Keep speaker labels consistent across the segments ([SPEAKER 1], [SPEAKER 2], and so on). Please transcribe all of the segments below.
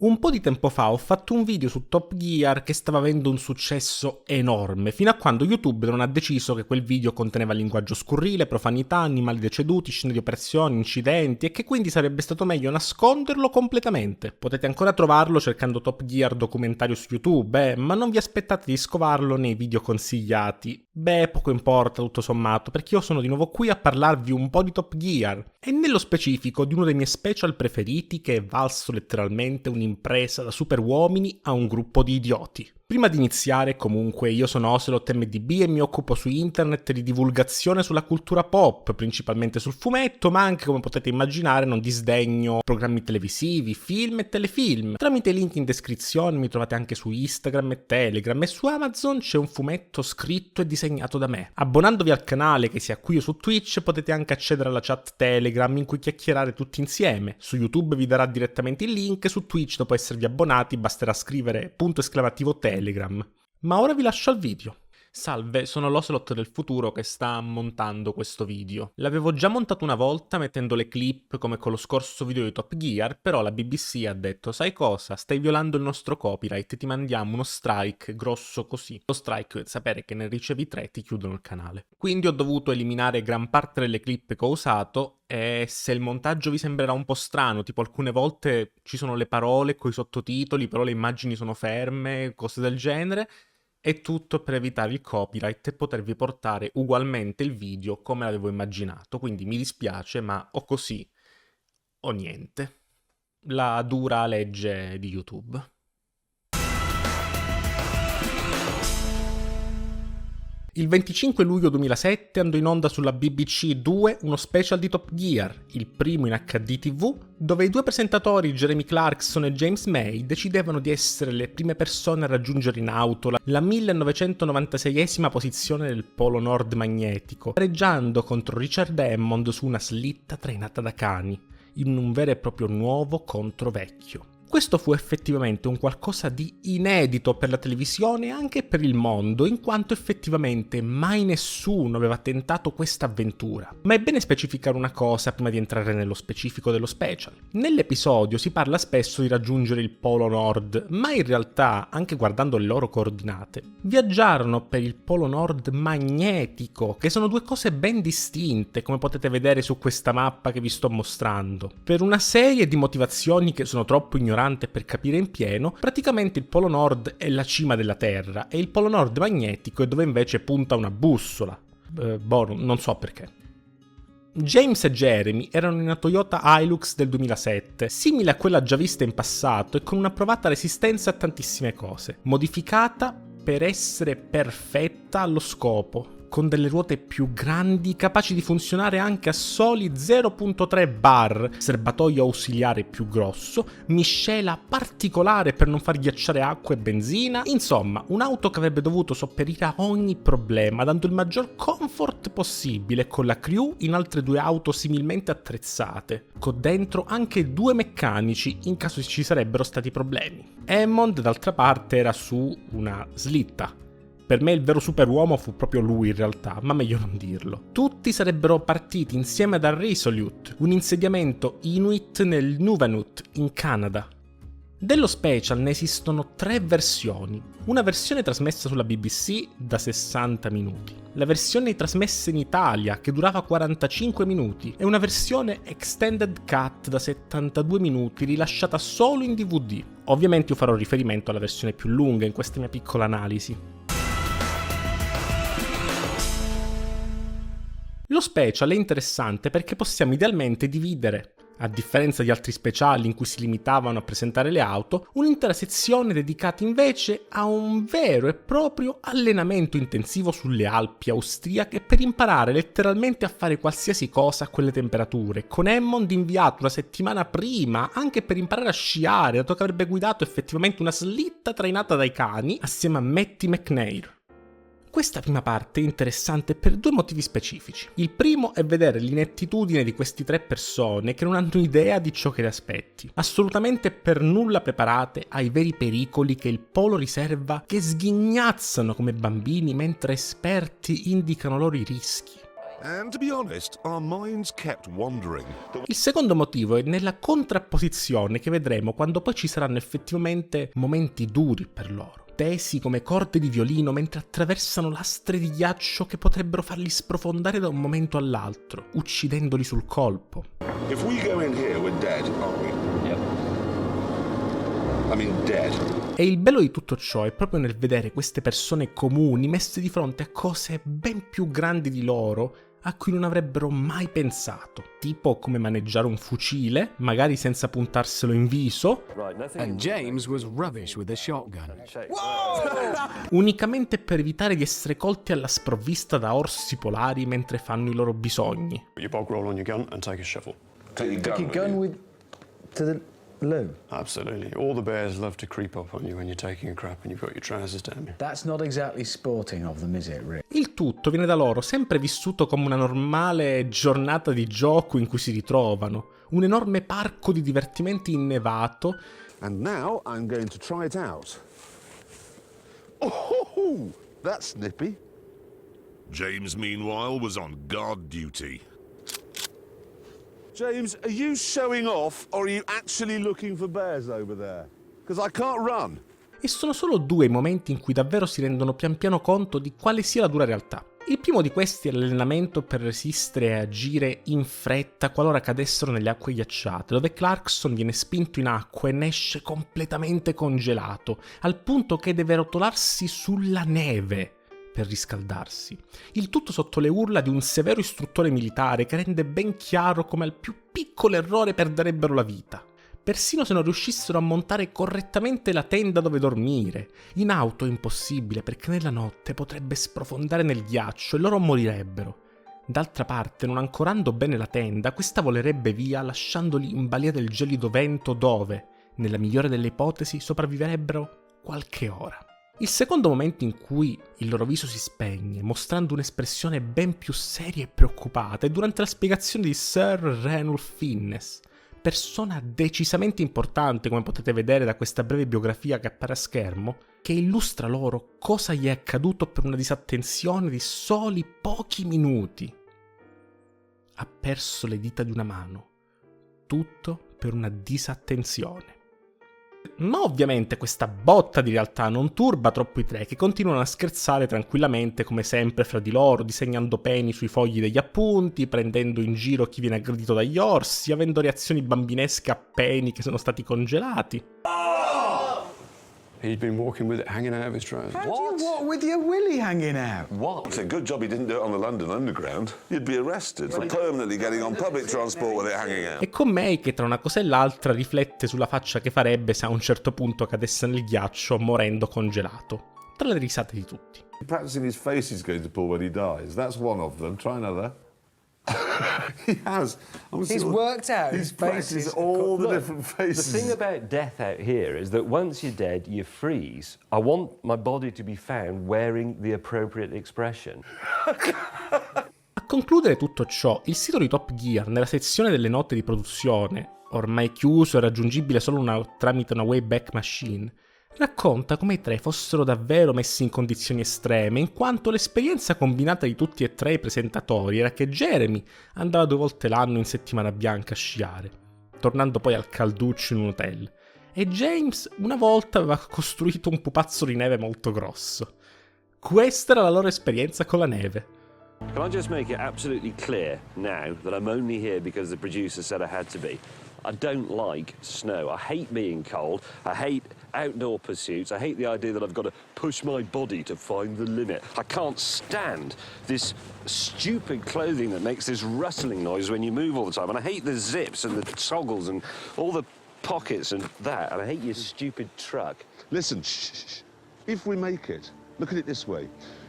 [SPEAKER 1] Un po' di tempo fa ho fatto un video su Top Gear che stava avendo un successo enorme, fino a quando YouTube non ha deciso che quel video conteneva linguaggio scurrile, profanità, animali deceduti, scene di operazioni, incidenti e che quindi sarebbe stato meglio nasconderlo completamente. Potete ancora trovarlo cercando Top Gear documentario su YouTube, ma non vi aspettate di scovarlo nei video consigliati. Poco importa tutto sommato, perché io sono di nuovo qui a parlarvi un po' di Top Gear, e nello specifico di uno dei miei special preferiti che è valso letteralmente un'impresa da superuomini a un gruppo di idioti. Prima di iniziare, comunque, io sono Ocelot MDB e mi occupo su internet di divulgazione sulla cultura pop, principalmente sul fumetto, ma anche, come potete immaginare, non disdegno programmi televisivi, film e telefilm. Tramite link in descrizione mi trovate anche su Instagram e Telegram, e su Amazon c'è un fumetto scritto e disegnato da me. Abbonandovi al canale, che sia qui o su Twitch, potete anche accedere alla chat Telegram in cui chiacchierare tutti insieme. Su YouTube vi darà direttamente il link, su Twitch dopo esservi abbonati basterà scrivere !Telegram. Ma ora vi lascio al video. Salve, sono l'Ocelot del futuro che sta montando questo video. L'avevo già montato una volta mettendo le clip come con lo scorso video di Top Gear, però la BBC ha detto: sai cosa, stai violando il nostro copyright, ti mandiamo uno strike grosso così. Lo strike, sapere che ne ricevi 3 ti chiudono il canale. Quindi ho dovuto eliminare gran parte delle clip che ho usato, e se il montaggio vi sembrerà un po' strano, tipo alcune volte ci sono le parole coi sottotitoli, però le immagini sono ferme, cose del genere, è tutto per evitare il copyright e potervi portare ugualmente il video come l'avevo immaginato. Quindi mi dispiace, ma o così o niente. La dura legge di YouTube. Il 25 luglio 2007 andò in onda sulla BBC 2 uno special di Top Gear, il primo in HD TV, dove i due presentatori Jeremy Clarkson e James May decidevano di essere le prime persone a raggiungere in auto la 1996esima posizione del Polo Nord magnetico, gareggiando contro Richard Hammond su una slitta trainata da cani, in un vero e proprio nuovo contro vecchio. Questo fu effettivamente un qualcosa di inedito per la televisione e anche per il mondo, in quanto effettivamente mai nessuno aveva tentato questa avventura. Ma è bene specificare una cosa prima di entrare nello specifico dello special. Nell'episodio si parla spesso di raggiungere il Polo Nord, ma in realtà, anche guardando le loro coordinate, viaggiarono per il Polo Nord magnetico, che sono due cose ben distinte, come potete vedere su questa mappa che vi sto mostrando. Per una serie di motivazioni che sono troppo ignoranti per capire in pieno, praticamente il Polo Nord è la cima della Terra e il Polo Nord magnetico è dove invece punta una bussola. Non so perché. James e Jeremy erano in una Toyota Hilux del 2007, simile a quella già vista in passato e con una provata resistenza a tantissime cose, modificata per essere perfetta allo scopo, con delle ruote più grandi capaci di funzionare anche a soli 0.3 bar, serbatoio ausiliare più grosso, miscela particolare per non far ghiacciare acqua e benzina, insomma un'auto che avrebbe dovuto sopperire a ogni problema dando il maggior comfort possibile, con la crew in altre 2 auto similmente attrezzate, con dentro anche 2 meccanici in caso ci sarebbero stati problemi. Hammond d'altra parte era su una slitta. Per me il vero superuomo fu proprio lui in realtà, ma meglio non dirlo. Tutti sarebbero partiti insieme da Resolute, un insediamento Inuit nel Nunavut, in Canada. Dello special ne esistono 3 versioni. Una versione trasmessa sulla BBC da 60 minuti, la versione trasmessa in Italia che durava 45 minuti e una versione extended cut da 72 minuti rilasciata solo in DVD. Ovviamente io farò riferimento alla versione più lunga in questa mia piccola analisi. Lo special è interessante perché possiamo idealmente dividere, a differenza di altri speciali in cui si limitavano a presentare le auto, un'intera sezione dedicata invece a un vero e proprio allenamento intensivo sulle Alpi austriache per imparare letteralmente a fare qualsiasi cosa a quelle temperature, con Hammond inviato una settimana prima anche per imparare a sciare, dato che avrebbe guidato effettivamente una slitta trainata dai cani assieme a Matty McNair. Questa prima parte è interessante per 2 motivi specifici. Il primo è vedere l'inettitudine di queste 3 persone che non hanno idea di ciò che le aspetti, assolutamente per nulla preparate ai veri pericoli che il polo riserva, che sghignazzano come bambini mentre esperti indicano loro i rischi.
[SPEAKER 2] And to be honest, our minds kept wandering.
[SPEAKER 1] Il secondo motivo è nella contrapposizione che vedremo quando poi ci saranno effettivamente momenti duri per loro, tesi come corde di violino mentre attraversano lastre di ghiaccio che potrebbero farli sprofondare da un momento all'altro, uccidendoli sul colpo.
[SPEAKER 2] If we go in here, we're dead, aren't we? Yep. I mean dead.
[SPEAKER 1] E il bello di tutto ciò è proprio nel vedere queste persone comuni messe di fronte a cose ben più grandi di loro a cui non avrebbero mai pensato, tipo come maneggiare un fucile, magari senza puntarselo in viso,
[SPEAKER 3] And James was rubbish with a shotgun.
[SPEAKER 1] unicamente per evitare di essere colti alla sprovvista da orsi polari mentre fanno i loro bisogni.
[SPEAKER 4] Put your bog roll on your gun and take a shovel.
[SPEAKER 2] Take your
[SPEAKER 5] Take your gun with to the loo.
[SPEAKER 4] Absolutely. All the bears love to creep up on you when you're taking a crap and you've got your trousers down.
[SPEAKER 5] That's not exactly sporting of them, is it, Rick?
[SPEAKER 1] Il tutto viene da loro sempre vissuto come una normale giornata di gioco in cui si ritrovano, un enorme parco di divertimenti innevato.
[SPEAKER 2] And now I'm going to try it out. Oh, that's nippy. James, meanwhile, was on guard duty. James, are you showing off or are you actually looking for bears over there? Because I can't run.
[SPEAKER 1] E sono solo due i momenti in cui davvero si rendono pian piano conto di quale sia la dura realtà. Il primo di questi è l'allenamento per resistere e agire in fretta qualora cadessero nelle acque ghiacciate, dove Clarkson viene spinto in acqua e ne esce completamente congelato, al punto che deve rotolarsi sulla neve per riscaldarsi. Il tutto sotto le urla di un severo istruttore militare che rende ben chiaro come al più piccolo errore perderebbero la vita. Persino se non riuscissero a montare correttamente la tenda dove dormire. In auto è impossibile perché nella notte potrebbe sprofondare nel ghiaccio e loro morirebbero. D'altra parte, non ancorando bene la tenda, questa volerebbe via lasciandoli in balia del gelido vento dove, nella migliore delle ipotesi, sopravviverebbero qualche ora. Il secondo momento in cui il loro viso si spegne, mostrando un'espressione ben più seria e preoccupata, è durante la spiegazione di Sir Ranulph Fiennes, persona decisamente importante, come potete vedere da questa breve biografia che appare a schermo, che illustra loro cosa gli è accaduto per una disattenzione di soli pochi minuti. Ha perso le dita di una mano, tutto per una disattenzione. Ma ovviamente questa botta di realtà non turba troppo i tre, che continuano a scherzare tranquillamente come sempre fra di loro, disegnando peni sui fogli degli appunti, prendendo in giro chi viene aggredito dagli orsi, avendo reazioni bambinesche a peni che sono stati congelati.
[SPEAKER 4] He'd been walking with it hanging out of his trousers.
[SPEAKER 5] How do you walk with your willy hanging out?
[SPEAKER 2] What? It's a good job he didn't do it on the London Underground. You'd be arrested for permanently getting on public transport with it hanging out.
[SPEAKER 1] E con May che tra una cosa e l'altra riflette sulla faccia che farebbe se a un certo punto cadesse nel ghiaccio morendo congelato, tra le risate di tutti.
[SPEAKER 6] Practicing his face he's going to pull when he dies. That's one of them. Try another. He has.
[SPEAKER 5] He's worked out his
[SPEAKER 6] practices
[SPEAKER 5] faces.
[SPEAKER 6] all the
[SPEAKER 7] Look,
[SPEAKER 6] different faces.
[SPEAKER 7] The thing about death out here is that once you're dead, you freeze. I want my body to be found wearing the appropriate expression.
[SPEAKER 1] A concludere tutto ciò, il sito di Top Gear, nella sezione delle note di produzione, ormai chiuso e raggiungibile solo tramite una Wayback Machine, racconta come i tre fossero davvero messi in condizioni estreme, in quanto l'esperienza combinata di tutti e tre i presentatori era che Jeremy andava 2 volte l'anno in settimana bianca a sciare, tornando poi al calduccio in un hotel, e James una volta aveva costruito un pupazzo di neve molto grosso. Questa era la loro esperienza con la neve.
[SPEAKER 8] Can I just make it absolutely clear now that I'm only here because the producer said I had to be? I don't like snow. I hate being cold. I hate outdoor pursuits. I hate the idea that I've got to push my body to find the limit. I can't stand this stupid clothing that makes this rustling noise when you move all the time. And I hate the zips and the toggles and all the pockets and that. And I hate your stupid truck.
[SPEAKER 6] Listen, shh. If we make it, look at it this way.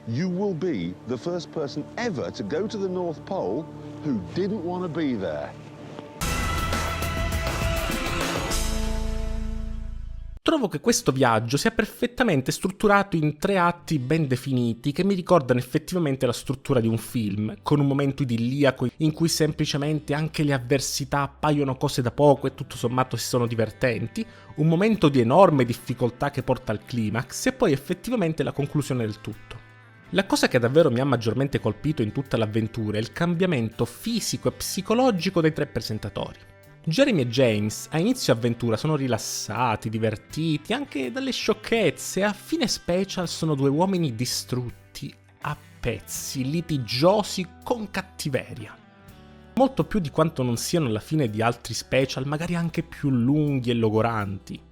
[SPEAKER 6] You will be the first person ever to go to the North Pole who didn't want to be there.
[SPEAKER 1] Trovo che questo viaggio sia perfettamente strutturato in 3 atti ben definiti che mi ricordano effettivamente la struttura di un film, con un momento idilliaco in cui semplicemente anche le avversità appaiono cose da poco e tutto sommato si sono divertenti, un momento di enorme difficoltà che porta al climax e poi effettivamente la conclusione del tutto. La cosa che davvero mi ha maggiormente colpito in tutta l'avventura è il cambiamento fisico e psicologico dei 3 presentatori. Jeremy e James a inizio avventura sono rilassati, divertiti, anche dalle sciocchezze, e a fine special sono 2 uomini distrutti, a pezzi, litigiosi, con cattiveria. Molto più di quanto non siano alla fine di altri special, magari anche più lunghi e logoranti.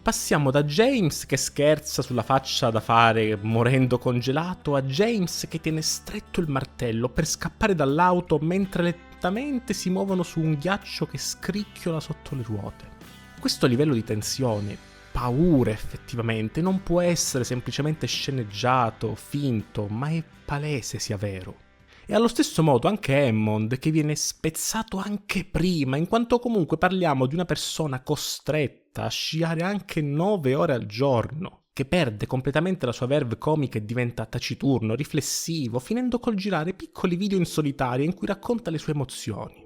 [SPEAKER 1] Passiamo da James che scherza sulla faccia da fare morendo congelato a James che tiene stretto il martello per scappare dall'auto mentre lentamente si muovono su un ghiaccio che scricchiola sotto le ruote. Questo livello di tensione, paura effettivamente, non può essere semplicemente sceneggiato, finto, ma è palese sia vero. E allo stesso modo anche Hammond, che viene spezzato anche prima, in quanto comunque parliamo di una persona costretta a sciare anche 9 ore al giorno, che perde completamente la sua verve comica e diventa taciturno, riflessivo, finendo col girare piccoli video in solitaria in cui racconta le sue emozioni,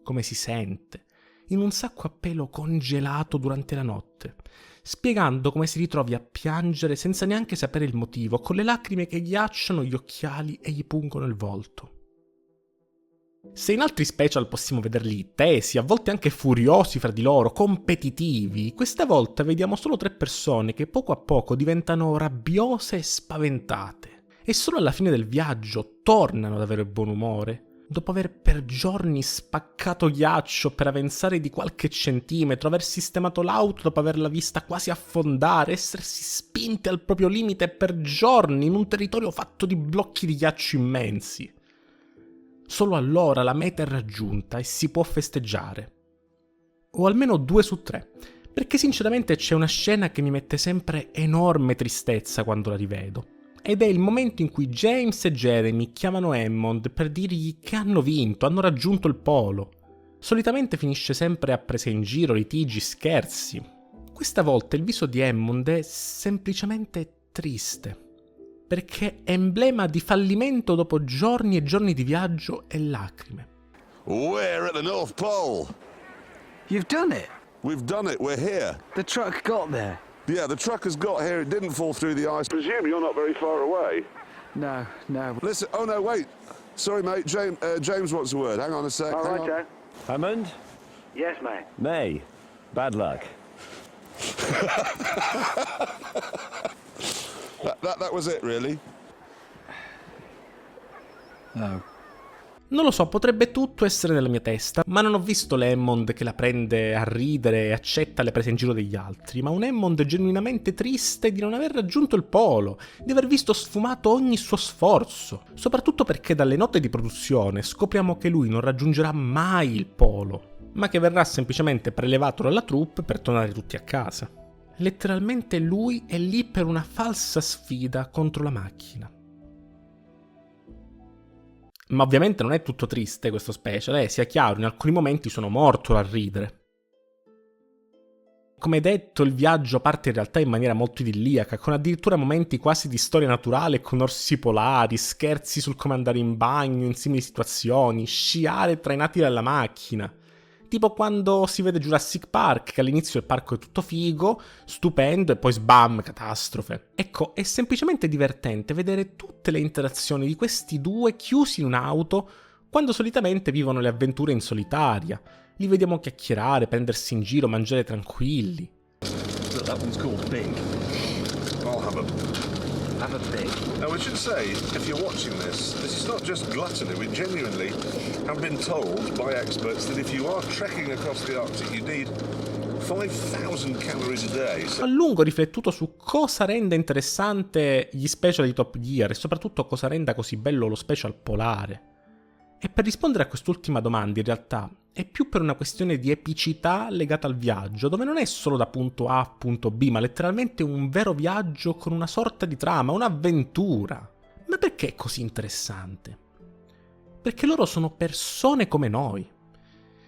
[SPEAKER 1] come si sente, in un sacco a pelo congelato durante la notte, spiegando come si ritrovi a piangere senza neanche sapere il motivo, con le lacrime che ghiacciano gli occhiali e gli pungono il volto. Se in altri special possiamo vederli tesi, a volte anche furiosi fra di loro, competitivi, questa volta vediamo solo 3 persone che poco a poco diventano rabbiose e spaventate. E solo alla fine del viaggio tornano ad avere buon umore, dopo aver per giorni spaccato ghiaccio per avanzare di qualche centimetro, aver sistemato l'auto dopo averla vista quasi affondare, essersi spinte al proprio limite per giorni in un territorio fatto di blocchi di ghiaccio immensi. Solo allora la meta è raggiunta e si può festeggiare. O almeno 2 su 3, perché sinceramente c'è una scena che mi mette sempre enorme tristezza quando la rivedo. Ed è il momento in cui James e Jeremy chiamano Hammond per dirgli che hanno vinto, hanno raggiunto il polo. Solitamente finisce sempre a prese in giro, litigi, scherzi. Questa volta il viso di Hammond è semplicemente triste, perché è emblema di fallimento dopo giorni e giorni di viaggio e lacrime.
[SPEAKER 2] We're at the North Pole.
[SPEAKER 3] You've done it.
[SPEAKER 2] We've done it. We're here.
[SPEAKER 3] The truck got there.
[SPEAKER 2] Yeah, the truck has got here. It didn't fall through the ice. Presume you're not very far away.
[SPEAKER 3] No.
[SPEAKER 2] Listen. Oh no, wait. Sorry, mate. James wants a word. Hang on a sec.
[SPEAKER 9] All right, Joe.
[SPEAKER 8] Hammond?
[SPEAKER 9] Yes, mate.
[SPEAKER 8] May. Bad luck.
[SPEAKER 2] That was it, really.
[SPEAKER 5] No.
[SPEAKER 1] Non lo so, potrebbe tutto essere nella mia testa, ma non ho visto l'Hammond che la prende a ridere e accetta le prese in giro degli altri, ma un Hammond genuinamente triste di non aver raggiunto il polo, di aver visto sfumato ogni suo sforzo, soprattutto perché dalle note di produzione scopriamo che lui non raggiungerà mai il polo, ma che verrà semplicemente prelevato dalla troupe per tornare tutti a casa. Letteralmente lui è lì per una falsa sfida contro la macchina. Ma ovviamente non è tutto triste questo special, sia chiaro, in alcuni momenti sono morto a ridere. Come detto, il viaggio parte in realtà in maniera molto idilliaca, con addirittura momenti quasi di storia naturale, con orsi polari, scherzi sul come andare in bagno in simili situazioni, sciare trainati dalla macchina. Tipo quando si vede Jurassic Park, che all'inizio il parco è tutto figo, stupendo, e poi sbam, catastrofe. Ecco, è semplicemente divertente vedere tutte le interazioni di questi 2 chiusi in un'auto, quando solitamente vivono le avventure in solitaria. Li vediamo chiacchierare, prendersi in giro, mangiare tranquilli.
[SPEAKER 6] But that one's called Big. I'll have a Big. Now, we should say, if you're watching this is not just gluttony. We genuinely have been told by experts that if you are trekking across the Arctic, you need 5,000 calories a day.
[SPEAKER 1] A lungo riflettuto su cosa renda interessante gli special di Top Gear e soprattutto cosa renda così bello lo special polare. E per rispondere a quest'ultima domanda, in realtà, è più per una questione di epicità legata al viaggio, dove non è solo da punto A a punto B, ma letteralmente un vero viaggio con una sorta di trama, un'avventura. Ma perché è così interessante? Perché loro sono persone come noi.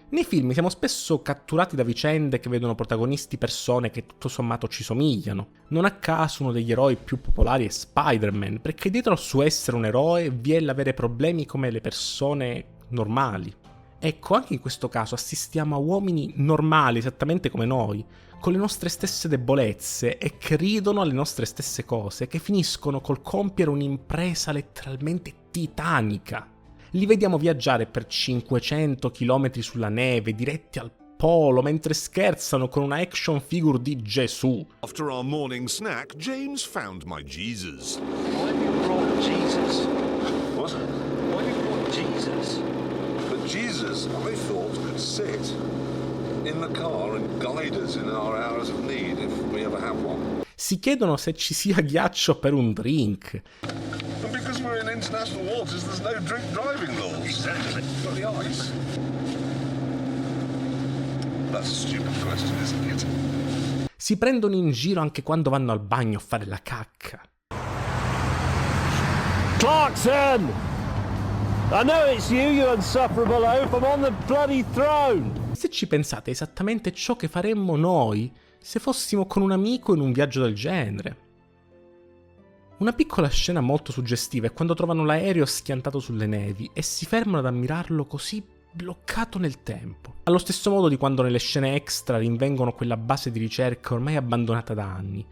[SPEAKER 1] Nei film siamo spesso catturati da vicende che vedono protagonisti persone che tutto sommato ci somigliano. Non a caso uno degli eroi più popolari è Spider-Man, perché dietro al suo essere un eroe vi è l'avere problemi come le persone normali. Ecco, anche in questo caso assistiamo a uomini normali, esattamente come noi, con le nostre stesse debolezze e che ridono alle nostre stesse cose, che finiscono col compiere un'impresa letteralmente titanica. Li vediamo viaggiare per 500 km sulla neve, diretti al polo, mentre scherzano con una action figure di Gesù.
[SPEAKER 6] After our morning snack, James found my Jesus.
[SPEAKER 8] Why have you brought Jesus?
[SPEAKER 6] What?
[SPEAKER 8] Why have you brought Jesus?
[SPEAKER 6] But Jesus, I thought, could sit in the car and guide us in our hours of need if we ever have one.
[SPEAKER 1] Si chiedono se ci sia ghiaccio per un drink.
[SPEAKER 6] And because we're in international waters, there's no drink driving laws.
[SPEAKER 8] Exactly.
[SPEAKER 6] Got the ice? That's a stupid question, isn't it?
[SPEAKER 1] Si prendono in giro anche quando vanno al bagno a fare la cacca.
[SPEAKER 7] Clarkson! I know it's you, you insufferable oaf. I'm on the bloody throne!
[SPEAKER 1] Se ci pensate, è esattamente ciò che faremmo noi se fossimo con un amico in un viaggio del genere. Una piccola scena molto suggestiva è quando trovano l'aereo schiantato sulle nevi e si fermano ad ammirarlo così bloccato nel tempo. Allo stesso modo di quando nelle scene extra rinvengono quella base di ricerca ormai abbandonata da anni.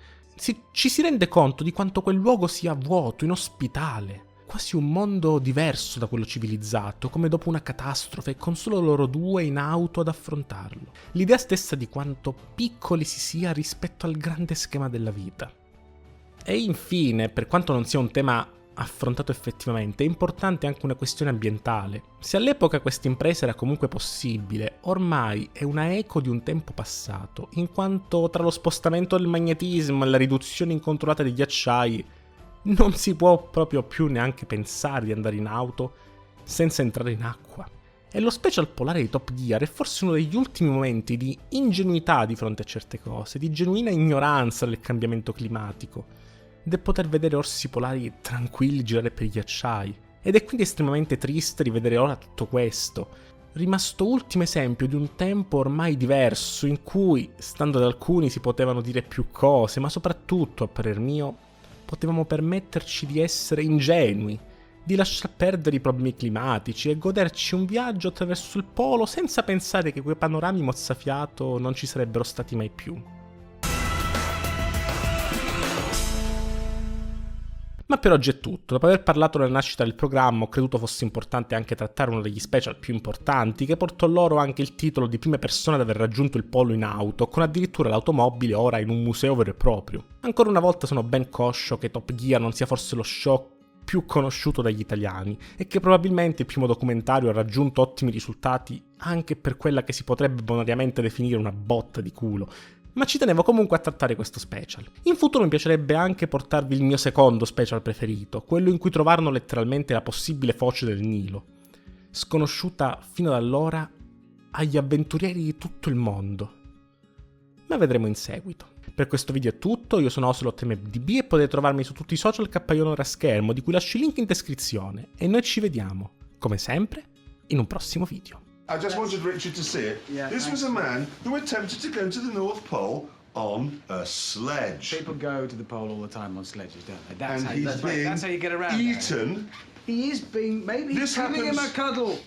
[SPEAKER 1] Ci si rende conto di quanto quel luogo sia vuoto, inospitale. Quasi un mondo diverso da quello civilizzato, come dopo una catastrofe, con solo loro due in auto ad affrontarlo. L'idea stessa di quanto piccoli si sia rispetto al grande schema della vita. E infine, per quanto non sia un tema affrontato effettivamente, è importante anche una questione ambientale. Se all'epoca questa impresa era comunque possibile, ormai è una eco di un tempo passato, in quanto tra lo spostamento del magnetismo e la riduzione incontrollata dei ghiacciai, non si può proprio più neanche pensare di andare in auto senza entrare in acqua. E lo special polare di Top Gear è forse uno degli ultimi momenti di ingenuità di fronte a certe cose, di genuina ignoranza del cambiamento climatico, del poter vedere orsi polari tranquilli girare per i ghiacciai. Ed è quindi estremamente triste rivedere ora tutto questo, rimasto ultimo esempio di un tempo ormai diverso, in cui, stando ad alcuni, si potevano dire più cose, ma soprattutto, a parer mio, potevamo permetterci di essere ingenui, di lasciar perdere i problemi climatici e goderci un viaggio attraverso il polo senza pensare che quei panorami mozzafiato non ci sarebbero stati mai più. Ma per oggi è tutto. Dopo aver parlato della nascita del programma, ho creduto fosse importante anche trattare uno degli special più importanti, che portò loro anche il titolo di prima persona ad aver raggiunto il polo in auto, con addirittura l'automobile ora in un museo vero e proprio. Ancora una volta sono ben conscio che Top Gear non sia forse lo show più conosciuto dagli italiani e che probabilmente il primo documentario ha raggiunto ottimi risultati anche per quella che si potrebbe bonariamente definire una botta di culo. Ma ci tenevo comunque a trattare questo special. In futuro mi piacerebbe anche portarvi il mio secondo special preferito, quello in cui trovarono letteralmente la possibile foce del Nilo, sconosciuta fino ad allora agli avventurieri di tutto il mondo. Ma vedremo in seguito. Per questo video è tutto, io sono OSLOTMDB e potete trovarmi su tutti i social ora schermo, di cui lascio il link in descrizione, e noi ci vediamo, come sempre, in un prossimo video.
[SPEAKER 6] I just wanted Richard to see it.
[SPEAKER 3] Yeah,
[SPEAKER 6] This was a man who attempted to go to the North Pole on a sledge.
[SPEAKER 5] People go to the pole all the time on sledges, don't they?
[SPEAKER 6] And he's been
[SPEAKER 5] that's how you get around.
[SPEAKER 6] eaten.
[SPEAKER 5] He is being. Maybe he's
[SPEAKER 6] This
[SPEAKER 5] giving him a
[SPEAKER 6] happens-
[SPEAKER 5] cuddle.